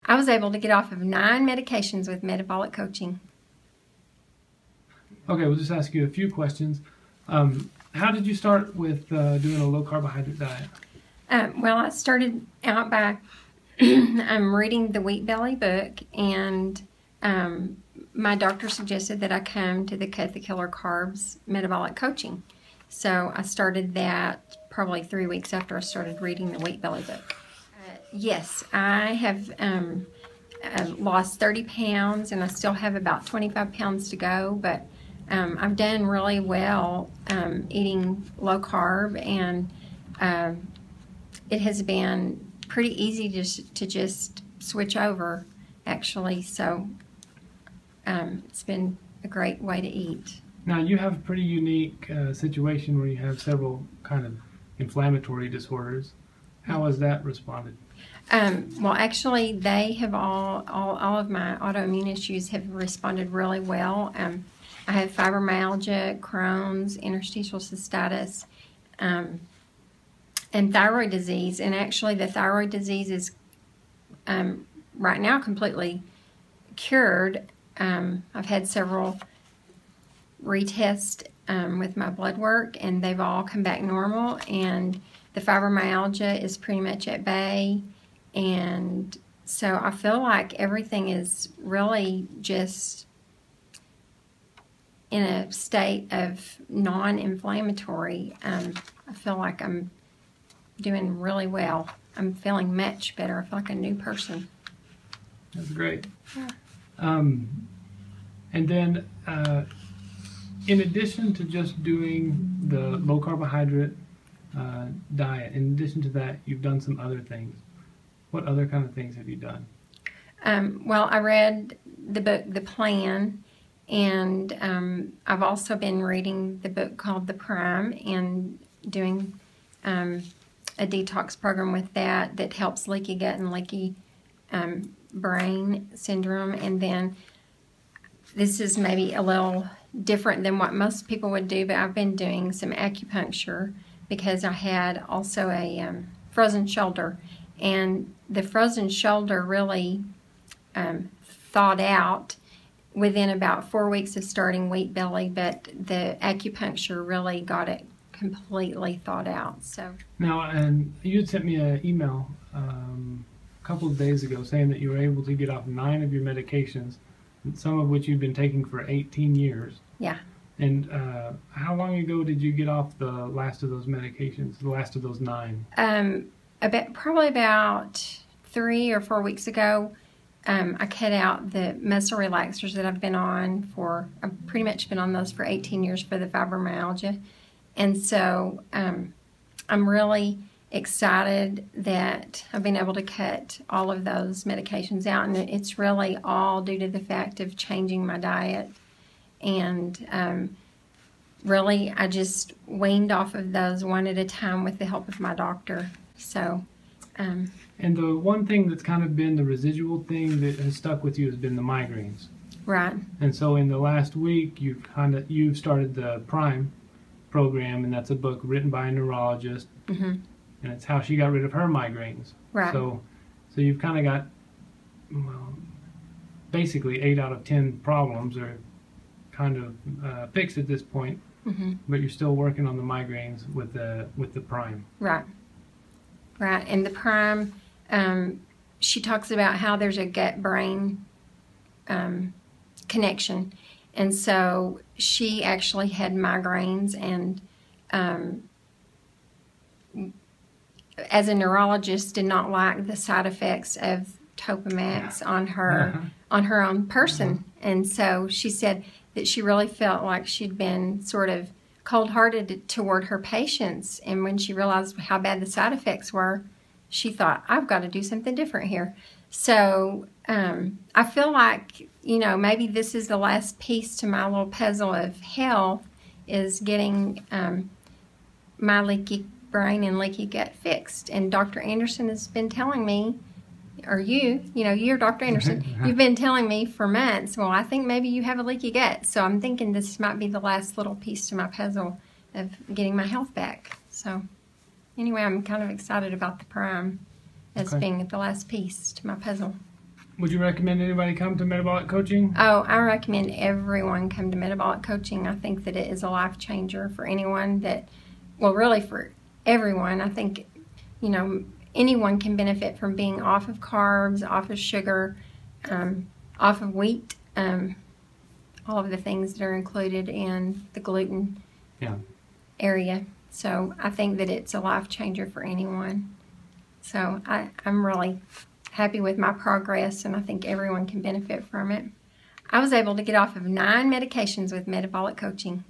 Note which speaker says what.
Speaker 1: I was able to get off of 9 medications with metabolic coaching.
Speaker 2: Okay, we'll just ask you a few questions. How did you start with doing a low carbohydrate diet?
Speaker 1: Well, I started out by reading the Wheat Belly book, and my doctor suggested that I come to the Cut the Killer Carbs metabolic coaching. So I started that probably 3 weeks after I started reading the Wheat Belly book. Yes, I have lost 30 pounds, and I still have about 25 pounds to go, but I've done really well eating low carb, and it has been pretty easy to just switch over, actually. So it's been a great way to eat.
Speaker 2: Now, you have a pretty unique situation where you have several kind of inflammatory disorders. How has that responded?
Speaker 1: Well, actually, they have all of my autoimmune issues have responded really well. I have fibromyalgia, Crohn's, interstitial cystitis, and thyroid disease. And actually, the thyroid disease is right now completely cured. I've had several retests with my blood work, and they've all come back normal. And the fibromyalgia is pretty much at bay. And so I feel like everything is really just in a state of non-inflammatory. I feel like I'm doing really well. I'm feeling much better. I feel like a new person.
Speaker 2: That's great.
Speaker 1: Yeah.
Speaker 2: And then, in addition to just doing the low carbohydrate diet, in addition to that, you've done some other things. What other kind of things have you done?
Speaker 1: Well, I read the book, The Plan, and I've also been reading the book called The Prime and doing a detox program with that helps leaky gut and leaky brain syndrome. And then this is maybe a little different than what most people would do, but I've been doing some acupuncture because I had also a frozen shoulder. And the frozen shoulder really thawed out within about 4 weeks of starting Wheat Belly, but the acupuncture really got it completely thawed out. So
Speaker 2: now, and you had sent me an email a couple of days ago saying that you were able to get off 9 of your medications, some of which you've been taking for 18 years.
Speaker 1: Yeah.
Speaker 2: And how long ago did you get off the last of those medications, the last of those 9?
Speaker 1: Probably about 3 or 4 weeks ago. I cut out the muscle relaxers that I've been on for, I've pretty much been on those for 18 years for the fibromyalgia. And so I'm really excited that I've been able to cut all of those medications out. And it's really all due to the fact of changing my diet. And really, I just weaned off of those one at a time with the help of my doctor. So,
Speaker 2: and the one thing that's kind of been the residual thing that has stuck with you has been the migraines.
Speaker 1: Right.
Speaker 2: And so in the last week, you've started the Prime program, and that's a book written by a neurologist, and it's how she got rid of her migraines.
Speaker 1: Right.
Speaker 2: So you've kind of got, well, basically 8 out of 10 problems are kind of fixed at this point, but you're still working on the migraines with the Prime.
Speaker 1: Right. Right. And the Prime, she talks about how there's a gut-brain connection. And so she actually had migraines, and as a neurologist did not like the side effects of Topamax on her own person. And so she said that she really felt like she'd been sort of cold-hearted toward her patients, and when she realized how bad the side effects were, she thought, I've got to do something different here. So I feel like, you know, maybe this is the last piece to my little puzzle of health, is getting my leaky brain and leaky gut fixed. And Dr. Anderson has been telling me, or you're Dr. Anderson, you've been telling me for months, well, I think maybe you have a leaky gut. So I'm thinking this might be the last little piece to my puzzle of getting my health back. So anyway, I'm kind of excited about the Prime as being the last piece to my puzzle.
Speaker 2: Would you recommend anybody come to Metabolic Coaching?
Speaker 1: Oh, I recommend everyone come to Metabolic Coaching. I think that it is a life changer for anyone that, well, really for everyone. I think, you know, anyone can benefit from being off of carbs, off of sugar, off of wheat, all of the things that are included in the gluten area. So I think that it's a life changer for anyone. So I'm really happy with my progress, and I think everyone can benefit from it. I was able to get off of 9 medications with Metabolic Coaching.